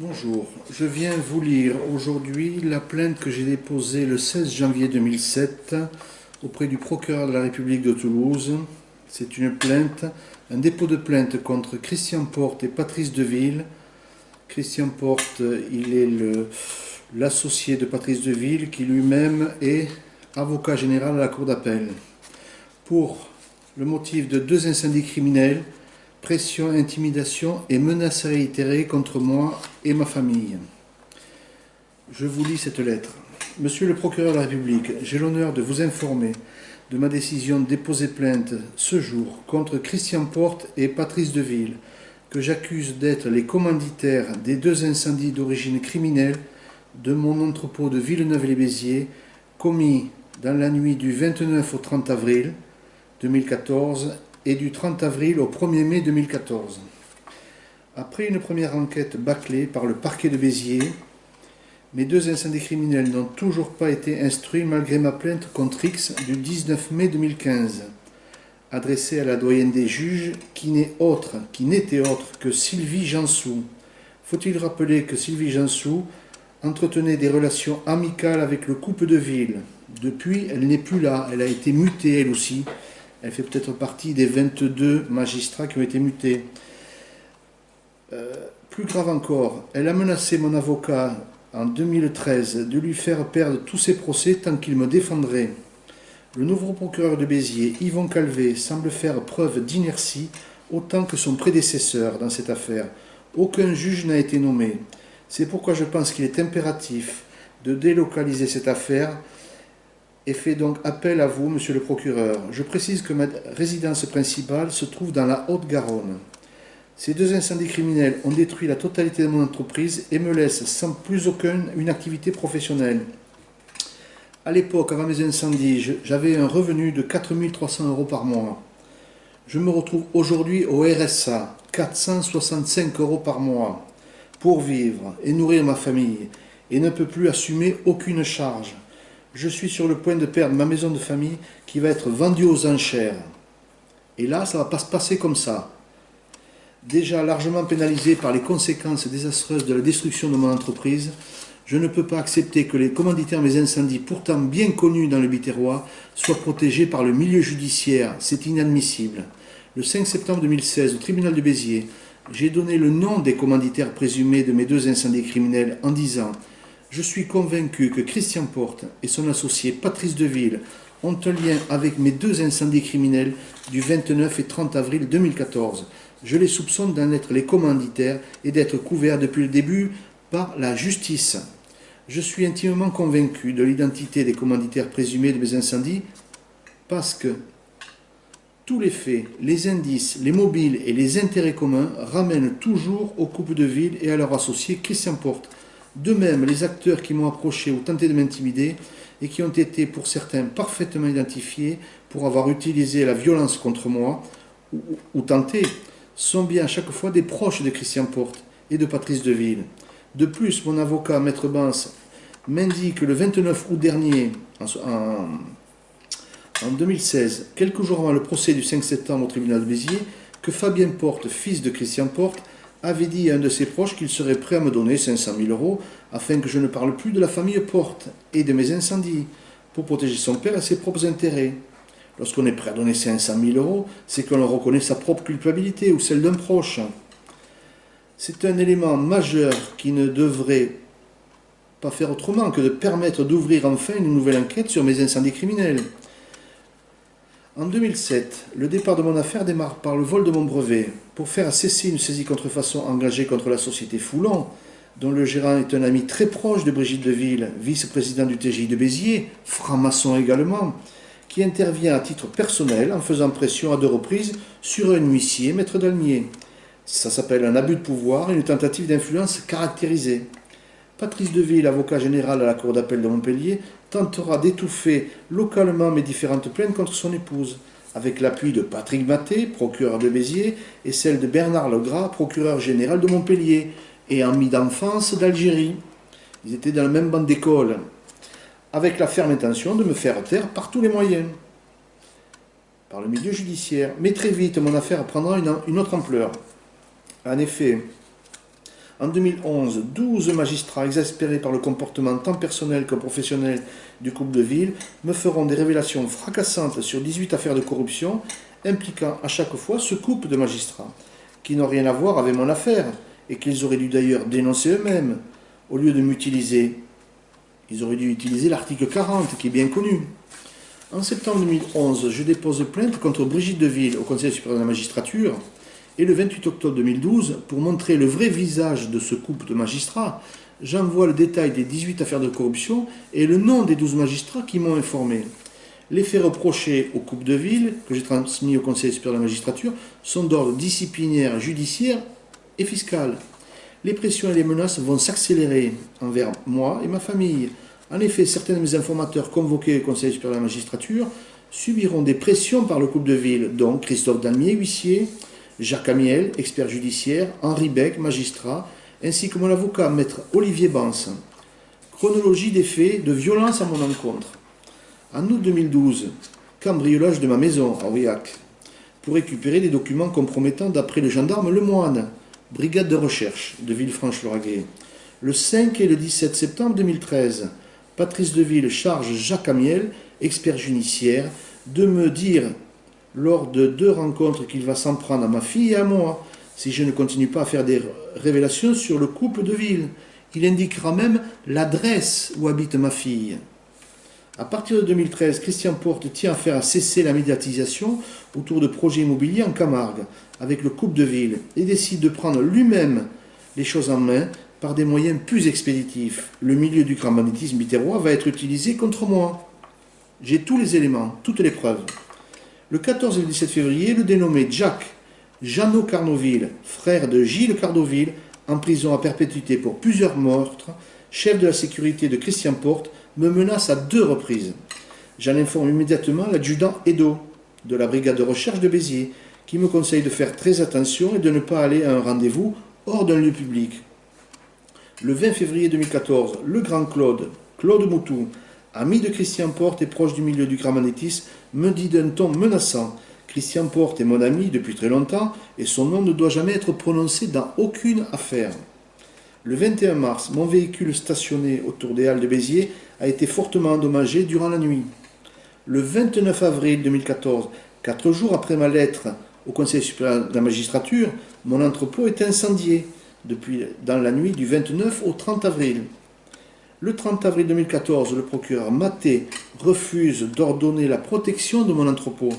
Bonjour, je viens vous lire aujourd'hui la plainte que j'ai déposée le 16 janvier 2007 auprès du procureur de la République de Toulouse. C'est une plainte, un dépôt de plainte contre Christian Porte et Patrice Deville. Christian Porte, il est l'associé de Patrice Deville qui lui-même est avocat général à la Cour d'appel. Pour le motif de 2 incendies criminels, pression, intimidation et menaces réitérées contre moi et ma famille. Je vous lis cette lettre. Monsieur le procureur de la République, j'ai l'honneur de vous informer de ma décision de déposer plainte ce jour contre Christian Porte et Patrice Deville, que j'accuse d'être les commanditaires des 2 incendies d'origine criminelle de mon entrepôt de Villeneuve-les-Béziers, commis dans la nuit du 29 au 30 avril 2014 et du 30 avril au 1er mai 2014. Après une première enquête bâclée par le parquet de Béziers, mes 2 incendies criminels n'ont toujours pas été instruits malgré ma plainte contre X du 19 mai 2015, adressée à la doyenne des juges qui n'était autre que Sylvie Jansou. Faut-il rappeler que Sylvie Jansou entretenait des relations amicales avec le couple de Ville. Depuis, elle n'est plus là, elle a été mutée elle aussi. Elle fait peut-être partie des 22 magistrats qui ont été mutés. Plus grave encore, elle a menacé mon avocat en 2013 de lui faire perdre tous ses procès tant qu'il me défendrait. Le nouveau procureur de Béziers, Yvon Calvé, semble faire preuve d'inertie autant que son prédécesseur dans cette affaire. Aucun juge n'a été nommé. C'est pourquoi je pense qu'il est impératif de délocaliser cette affaire et fait donc appel à vous, monsieur le procureur. Je précise que ma résidence principale se trouve dans la Haute-Garonne. Ces 2 incendies criminels ont détruit la totalité de mon entreprise et me laissent sans plus aucune activité professionnelle. À l'époque, avant mes incendies, j'avais un revenu de 4 300 € par mois. Je me retrouve aujourd'hui au RSA, 465 € par mois, pour vivre et nourrir ma famille, et ne peux plus assumer aucune charge. Je suis sur le point de perdre ma maison de famille qui va être vendue aux enchères. Et là, ça ne va pas se passer comme ça. Déjà largement pénalisé par les conséquences désastreuses de la destruction de mon entreprise, je ne peux pas accepter que les commanditaires de mes incendies, pourtant bien connus dans le Biterrois, soient protégés par le milieu judiciaire. C'est inadmissible. Le 5 septembre 2016, au tribunal de Béziers, j'ai donné le nom des commanditaires présumés de mes 2 incendies criminels en disant « Je suis convaincu que Christian Porte et son associé Patrice Deville ont un lien avec mes 2 incendies criminels du 29 et 30 avril 2014. Je les soupçonne d'en être les commanditaires et d'être couverts depuis le début par la justice. Je suis intimement convaincu de l'identité des commanditaires présumés de mes incendies parce que tous les faits, les indices, les mobiles et les intérêts communs ramènent toujours au couple de Ville et à leur associé Christian Porte. De même, les acteurs qui m'ont approché ou tenté de m'intimider et qui ont été pour certains parfaitement identifiés pour avoir utilisé la violence contre moi ou tenté, sont bien à chaque fois des proches de Christian Porte et de Patrice Deville. De plus, mon avocat, Maître Bance, m'indique le 29 août dernier, en 2016, quelques jours avant le procès du 5 septembre au tribunal de Béziers, que Fabien Porte, fils de Christian Porte, avait dit à un de ses proches qu'il serait prêt à me donner 500 000 € afin que je ne parle plus de la famille Porte et de mes incendies, pour protéger son père et ses propres intérêts. Lorsqu'on est prêt à donner 500 000 €, c'est qu'on reconnaît sa propre culpabilité ou celle d'un proche. C'est un élément majeur qui ne devrait pas faire autrement que de permettre d'ouvrir enfin une nouvelle enquête sur mes incendies criminels. En 2007, le départ de mon affaire démarre par le vol de mon brevet. Pour faire cesser une saisie contrefaçon engagée contre la société Foulon, dont le gérant est un ami très proche de Brigitte Deville, vice-président du TGI de Béziers, franc-maçon également, qui intervient à titre personnel en faisant pression à 2 reprises sur un huissier, maître Dalmier. Ça s'appelle un abus de pouvoir et une tentative d'influence caractérisée. Patrice Deville, avocat général à la Cour d'appel de Montpellier, tentera d'étouffer localement mes différentes plaintes contre son épouse, avec l'appui de Patrick Maté, procureur de Béziers, et celle de Bernard Legras, procureur général de Montpellier, et ami d'enfance d'Algérie. Ils étaient dans la même bande d'école, avec la ferme intention de me faire taire par tous les moyens, par le milieu judiciaire. Mais très vite, mon affaire prendra une autre ampleur. En effet, En 2011, 12 magistrats exaspérés par le comportement tant personnel que professionnel du couple de ville me feront des révélations fracassantes sur 18 affaires de corruption impliquant à chaque fois ce couple de magistrats, qui n'ont rien à voir avec mon affaire et qu'ils auraient dû d'ailleurs dénoncer eux-mêmes. Au lieu de m'utiliser, ils auraient dû utiliser l'article 40 qui est bien connu. En septembre 2011, je dépose plainte contre Brigitte Deville au Conseil supérieur de la magistrature. Et le 28 octobre 2012, pour montrer le vrai visage de ce couple de magistrats, j'envoie le détail des 18 affaires de corruption et le nom des 12 magistrats qui m'ont informé. Les faits reprochés au couple de ville, que j'ai transmis au Conseil supérieur de la magistrature, sont d'ordre disciplinaire, judiciaire et fiscal. Les pressions et les menaces vont s'accélérer envers moi et ma famille. En effet, certains de mes informateurs convoqués au Conseil supérieur de la magistrature subiront des pressions par le couple de ville, dont Christophe Dalmier, huissier, Jacques Amiel, expert judiciaire, Henri Beck, magistrat, ainsi que mon avocat, maître Olivier Bance. Chronologie des faits de violence à mon encontre. En août 2012, cambriolage de ma maison à Aurillac, pour récupérer des documents compromettants d'après le gendarme Lemoine, brigade de recherche de Villefranche-Lauragais. Le 5 et le 17 septembre 2013, Patrice Deville charge Jacques Amiel, expert judiciaire, de me dire lors de 2 rencontres qu'il va s'en prendre à ma fille et à moi, si je ne continue pas à faire des révélations sur le couple de ville. Il indiquera même l'adresse où habite ma fille. À partir de 2013, Christian Porte tient à faire cesser la médiatisation autour de projets immobiliers en Camargue, avec le couple de ville, et décide de prendre lui-même les choses en main par des moyens plus expéditifs. Le milieu du grand banditisme biterrois va être utilisé contre moi. J'ai tous les éléments, toutes les preuves. Le 14 et le 17 février, le dénommé Jack Jeannot Carnoville, frère de Gilles Cardoville, en prison à perpétuité pour plusieurs meurtres, chef de la sécurité de Christian Porte, me menace à 2 reprises. J'en informe immédiatement l'adjudant Edo, de la brigade de recherche de Béziers, qui me conseille de faire très attention et de ne pas aller à un rendez-vous hors d'un lieu public. Le 20 février 2014, le grand Claude Moutou, ami de Christian Porte et proche du milieu du grand banditisme, me dit d'un ton menaçant: Christian Porte est mon ami depuis très longtemps et son nom ne doit jamais être prononcé dans aucune affaire. Le 21 mars, mon véhicule stationné autour des Halles de Béziers a été fortement endommagé durant la nuit. Le 29 avril 2014, 4 jours après ma lettre au Conseil supérieur de la magistrature, mon entrepôt est incendié dans la nuit du 29 au 30 avril. Le 30 avril 2014, le procureur Maté refuse d'ordonner la protection de mon entrepôt.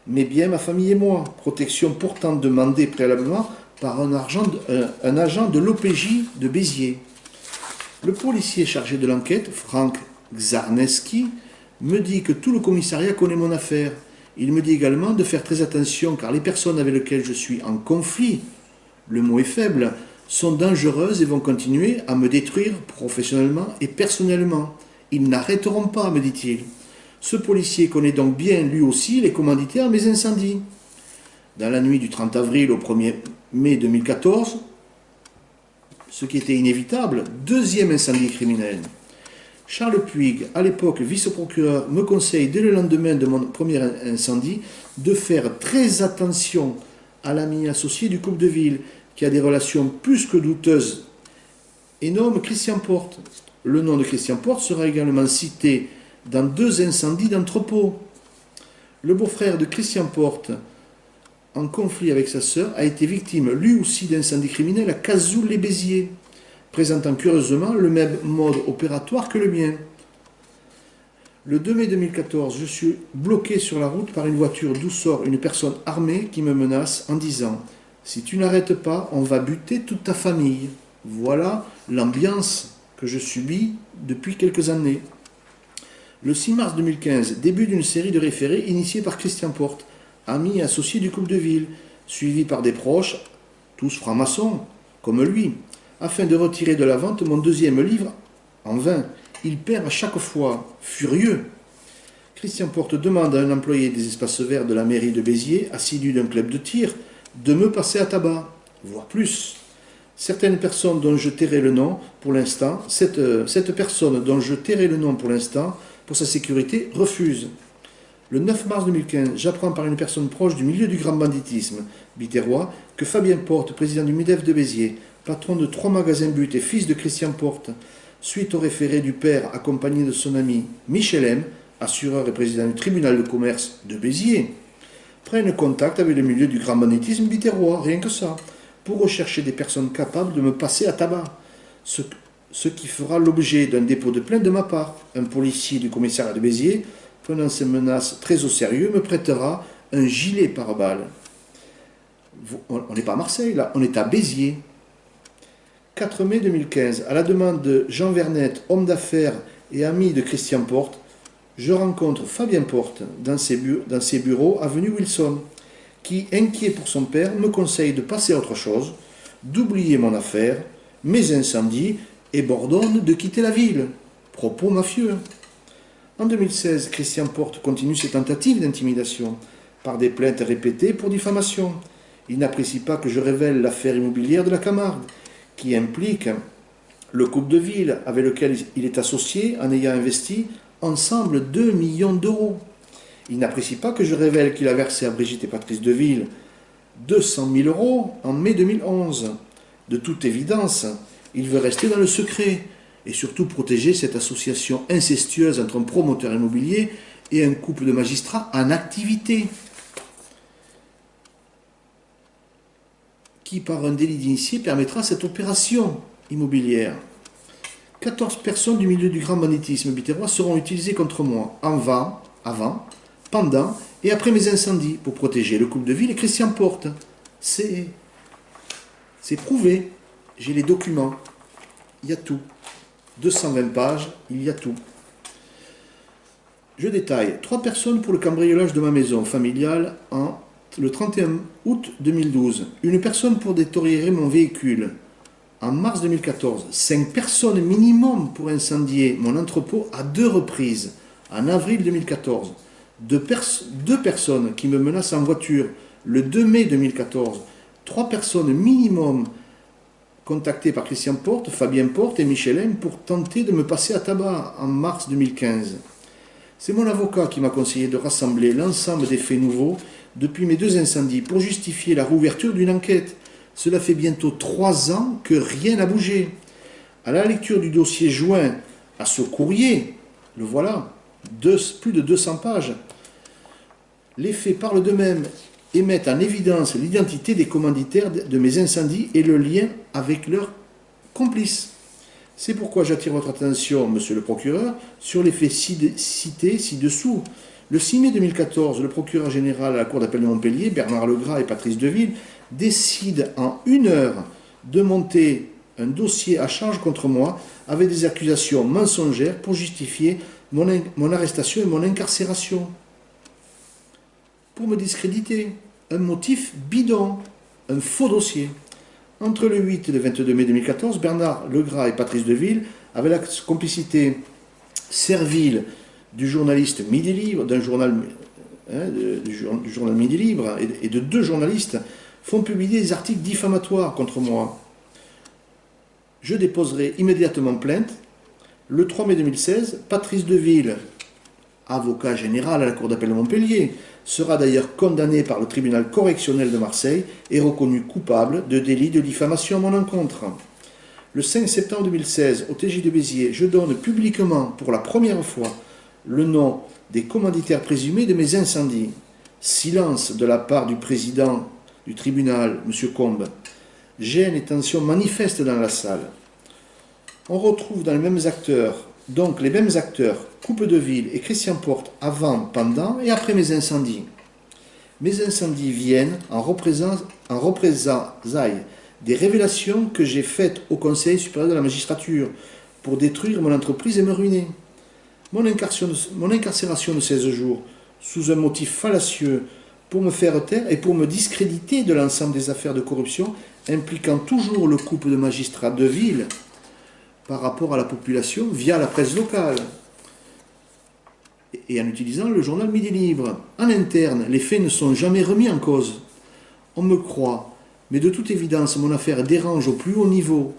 Mais bien ma famille et moi, protection pourtant demandée préalablement par un agent de l'OPJ de Béziers. Le policier chargé de l'enquête, Franck Czarneski, me dit que tout le commissariat connaît mon affaire. Il me dit également de faire très attention car les personnes avec lesquelles je suis en conflit, le mot est faible, sont dangereuses et vont continuer à me détruire professionnellement et personnellement. Ils n'arrêteront pas, me dit-il. Ce policier connaît donc bien lui aussi les commanditaires de mes incendies. Dans la nuit du 30 avril au 1er mai 2014, ce qui était inévitable, 2e incendie criminel. Charles Puig, à l'époque vice-procureur, me conseille dès le lendemain de mon premier incendie de faire très attention à l'ami associé du couple de ville qui a des relations plus que douteuses et nomme Christian Porte. Le nom de Christian Porte sera également cité dans 2 incendies d'entrepôt. Le beau-frère de Christian Porte, en conflit avec sa sœur, a été victime lui aussi d'incendies criminels à Cazoul-les-Béziers, présentant curieusement le même mode opératoire que le mien. Le 2 mai 2014, je suis bloqué sur la route par une voiture d'où sort une personne armée qui me menace en disant « Si tu n'arrêtes pas, on va buter toute ta famille. » Voilà l'ambiance que je subis depuis quelques années. Le 6 mars 2015, début d'une série de référés initiés par Christian Porte, ami et associé du couple de ville, suivi par des proches, tous francs-maçons, comme lui, afin de retirer de la vente mon 2e livre. En vain, il perd à chaque fois, furieux. Christian Porte demande à un employé des espaces verts de la mairie de Béziers, assidu d'un club de tir, de me passer à tabac, voire plus. Certaines personnes dont je tairai le nom pour l'instant, cette personne dont je tairai le nom pour l'instant, pour sa sécurité, refuse. Le 9 mars 2015, j'apprends par une personne proche du milieu du grand banditisme biterrois que Fabien Porte, président du MEDEF de Béziers, patron de 3 magasins But et fils de Christian Porte, suite au référé du père accompagné de son ami Michel M., assureur et président du tribunal de commerce de Béziers, prennent contact avec le milieu du grand banditisme biterrois, rien que ça, pour rechercher des personnes capables de me passer à tabac, ce qui fera l'objet d'un dépôt de plainte de ma part. Un policier du commissariat de Béziers, prenant ces menaces très au sérieux, me prêtera un gilet pare-balles. On n'est pas à Marseille, là, on est à Béziers. 4 mai 2015, à la demande de Jean Vernette, homme d'affaires et ami de Christian Porte, je rencontre Fabien Porte dans ses bureaux avenue Wilson, qui, inquiet pour son père, me conseille de passer à autre chose, d'oublier mon affaire, mes incendies, et m'ordonne de quitter la ville. Propos mafieux. En 2016, Christian Porte continue ses tentatives d'intimidation, par des plaintes répétées pour diffamation. Il n'apprécie pas que je révèle l'affaire immobilière de la Camargue, qui implique le couple de ville avec lequel il est associé en ayant investi ensemble 2 millions d'euros. Il n'apprécie pas que je révèle qu'il a versé à Brigitte et Patrice Deville 200 000 euros en mai 2011. De toute évidence, il veut rester dans le secret et surtout protéger cette association incestueuse entre un promoteur immobilier et un couple de magistrats en activité, qui par un délit d'initié permettra cette opération immobilière. 14 personnes du milieu du grand banditisme biterrois seront utilisées contre moi avant, pendant et après mes incendies pour protéger le couple de ville et Christian Porte. C'est prouvé. J'ai les documents. Il y a tout. 220 pages, il y a tout. Je détaille. 3 personnes pour le cambriolage de ma maison familiale le 31 août 2012. Une personne pour détériorer mon véhicule en mars 2014. 5 personnes minimum pour incendier mon entrepôt à 2 reprises en avril 2014. 2 personnes qui me menacent en voiture le 2 mai 2014. 3 personnes minimum contactées par Christian Porte, Fabien Porte et Michel M pour tenter de me passer à tabac en mars 2015. C'est mon avocat qui m'a conseillé de rassembler l'ensemble des faits nouveaux depuis mes 2 incendies pour justifier la rouverture d'une enquête. Cela fait bientôt 3 ans que rien n'a bougé. À la lecture du dossier joint à ce courrier, le voilà, plus de 200 pages, les faits parlent d'eux-mêmes et mettent en évidence l'identité des commanditaires de mes incendies et le lien avec leurs complices. C'est pourquoi j'attire votre attention, monsieur le procureur, sur les faits cités ci-dessous. Le 6 mai 2014, le procureur général à la Cour d'appel de Montpellier, Bernard Legras et Patrice Deville, décident en 1 heure de monter un dossier à charge contre moi avec des accusations mensongères pour justifier mon arrestation et mon incarcération. Pour me discréditer, un motif bidon, un faux dossier. Entre le 8 et le 22 mai 2014, Bernard Legras et Patrice Deville, avec la complicité servile du journaliste Midi Libre, du journal Midi Libre et de 2 journalistes, font publier des articles diffamatoires contre moi. Je déposerai immédiatement plainte. Le 3 mai 2016, Patrice Deville, avocat général à la Cour d'appel de Montpellier, sera d'ailleurs condamné par le tribunal correctionnel de Marseille et reconnu coupable de délit de diffamation à mon encontre. Le 5 septembre 2016, au TJ de Béziers, je donne publiquement pour la première fois le nom des commanditaires présumés de mes incendies. Silence de la part du président du tribunal, M. Combe. Gêne et tension manifestes dans la salle. On retrouve dans les mêmes acteurs, Coupe de Ville et Christian Porte avant, pendant et après mes incendies. Mes incendies viennent en représailles des révélations que j'ai faites au Conseil supérieur de la magistrature pour détruire mon entreprise et me ruiner. Mon incarcération de 16 jours, sous un motif fallacieux pour me faire taire et pour me discréditer de l'ensemble des affaires de corruption impliquant toujours le couple de magistrats de ville par rapport à la population via la presse locale et en utilisant le journal Midi Libre. En interne, les faits ne sont jamais remis en cause. On me croit, mais de toute évidence, mon affaire dérange au plus haut niveau.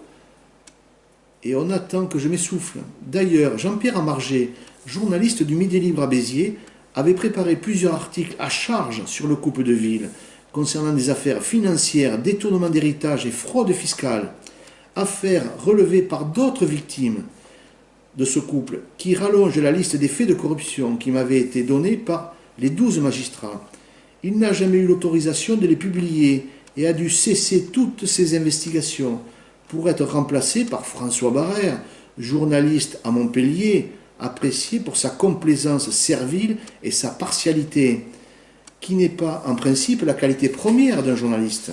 Et on attend que je m'essouffle. D'ailleurs, Jean-Pierre Amargé, journaliste du Midi Libre à Béziers, avait préparé plusieurs articles à charge sur le couple de Ville, concernant des affaires financières, détournement d'héritage et fraude fiscale, affaires relevées par d'autres victimes de ce couple, qui rallonge la liste des faits de corruption qui m'avaient été donnés par les 12 magistrats. Il n'a jamais eu l'autorisation de les publier et a dû cesser toutes ses investigations pour être remplacé par François Barrère, journaliste à Montpellier, apprécié pour sa complaisance servile et sa partialité, qui n'est pas en principe la qualité première d'un journaliste.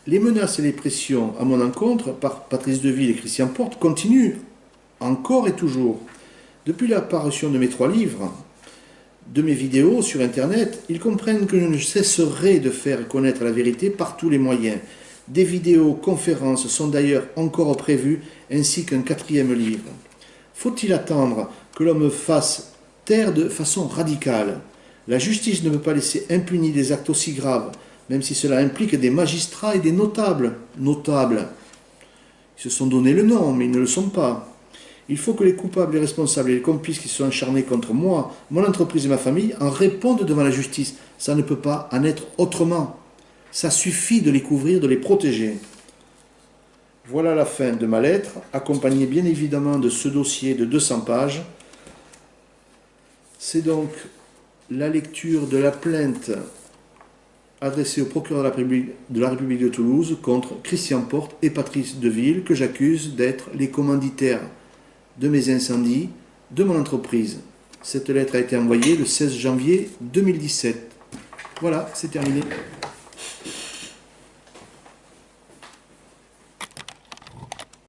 Les menaces et les pressions à mon encontre par Patrice Deville et Christian Porte continuent encore et toujours. Depuis la parution de mes 3 livres, de mes vidéos sur Internet, ils comprennent que je ne cesserai de faire connaître la vérité par tous les moyens. Des vidéos-conférences sont d'ailleurs encore prévues, ainsi qu'un 4e livre. Faut-il attendre que l'on me fasse taire de façon radicale? La justice ne peut pas laisser impunis des actes aussi graves, même si cela implique des magistrats et des notables. Notables. Ils se sont donné le nom, mais ils ne le sont pas. Il faut que les coupables, les responsables et les complices qui se sont acharnés contre moi, mon entreprise et ma famille en répondent devant la justice. Ça ne peut pas en être autrement. Ça suffit de les couvrir, de les protéger. Voilà la fin de ma lettre, accompagnée bien évidemment de ce dossier de 200 pages. C'est donc la lecture de la plainte adressée au procureur de la République de Toulouse contre Christian Porte et Patrice Deville, que j'accuse d'être les commanditaires de mes incendies de mon entreprise. Cette lettre a été envoyée le 16 janvier 2017. Voilà, c'est terminé.